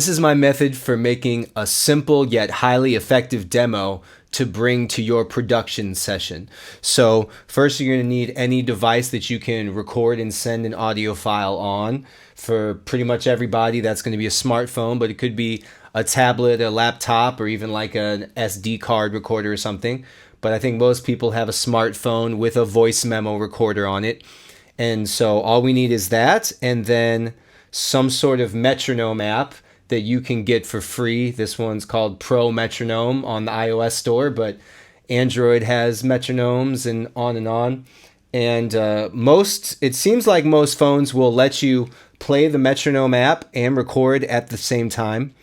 This is my method for making a simple yet highly effective demo to bring to your production session. So first you're going to need any device that you can record and send an audio file on. For pretty much everybody, that's going to be a smartphone, but it could be a tablet, a laptop, or even like an SD card recorder or something. But I think most people have a smartphone with a voice memo recorder on it. And so all we need is that, and then some sort of metronome app that you can get for free. This one's called Pro Metronome on the iOS store, but Android has metronomes and on and on. And it seems like most phones will let you play the metronome app and record at the same time.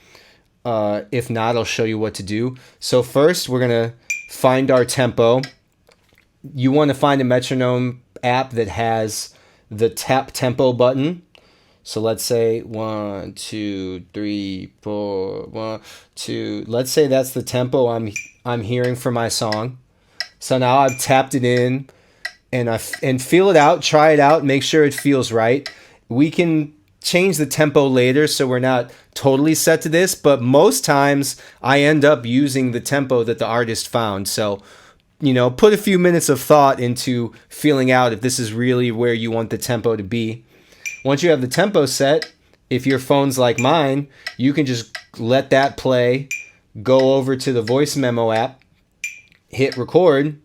If not, I'll show you what to do. So first, we're going to find our tempo. You want to find a metronome app that has the tap tempo button. So let's say 1, 2, 3, 4, 1, 2. Let's say that's the tempo I'm hearing for my song. So now I've tapped it in, and feel it out, try it out, make sure it feels right. We can change the tempo later, so we're not totally set to this, but most times I end up using the tempo that the artist found. So, put a few minutes of thought into feeling out if this is really where you want the tempo to be. Once you have the tempo set, if your phone's like mine, you can just let that play, go over to the voice memo app, hit record.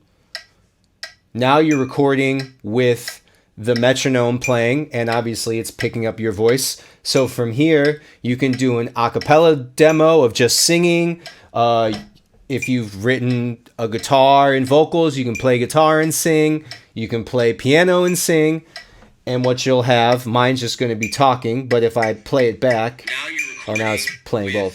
Now you're recording with the metronome playing, and obviously it's picking up your voice. So from here, you can do an a cappella demo of just singing. If you've written a guitar and vocals, you can play guitar and sing. You can play piano and sing. And what you'll have, mine's just going to be talking, but if I play it back, now it's playing both.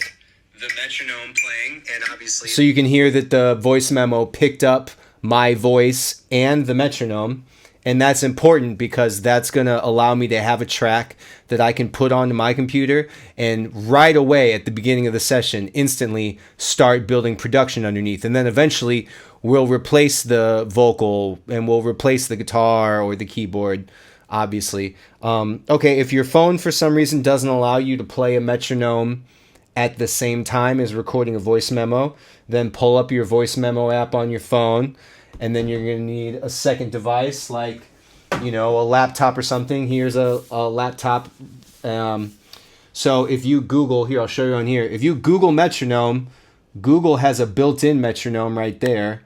The metronome playing, and obviously, so you can hear that the voice memo picked up my voice and the metronome, and that's important because that's going to allow me to have a track that I can put onto my computer and right away at the beginning of the session instantly start building production underneath. And then eventually we'll replace the vocal and we'll replace the guitar or the keyboard, obviously. Okay, if your phone for some reason doesn't allow you to play a metronome at the same time as recording a voice memo, then pull up your voice memo app on your phone, and then you're going to need a second device like, a laptop or something. Here's a laptop. So if you Google, here, I'll show you on here. If you Google metronome, Google has a built-in metronome right there.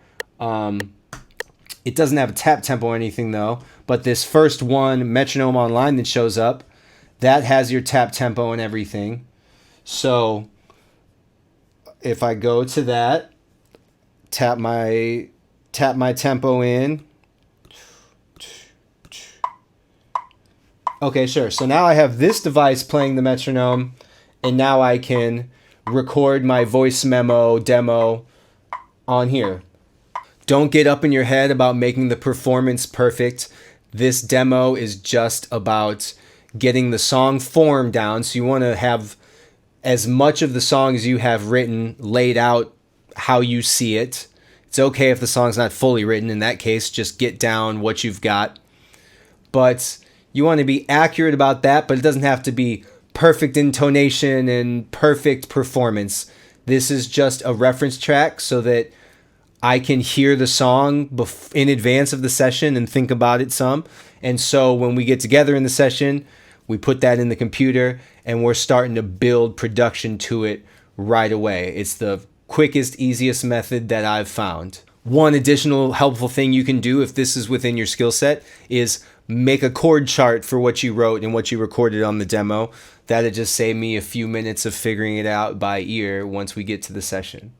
It doesn't have a tap tempo or anything though, but this first one, metronome online, that shows up, that has your tap tempo and everything. So if I go to that, tap my tempo in. Okay, sure. So now I have this device playing the metronome, and now I can record my voice memo demo on here. Don't get up in your head about making the performance perfect. This demo is just about getting the song form down. So you want to have as much of the song as you have written laid out how you see it. It's okay if the song's not fully written. In that case, just get down what you've got. But you want to be accurate about that, but it doesn't have to be perfect intonation and perfect performance. This is just a reference track so that I can hear the song in advance of the session and think about it some. And so when we get together in the session, we put that in the computer and we're starting to build production to it right away. It's the quickest, easiest method that I've found. One additional helpful thing you can do if this is within your skill set is make a chord chart for what you wrote and what you recorded on the demo. That'll just save me a few minutes of figuring it out by ear once we get to the session.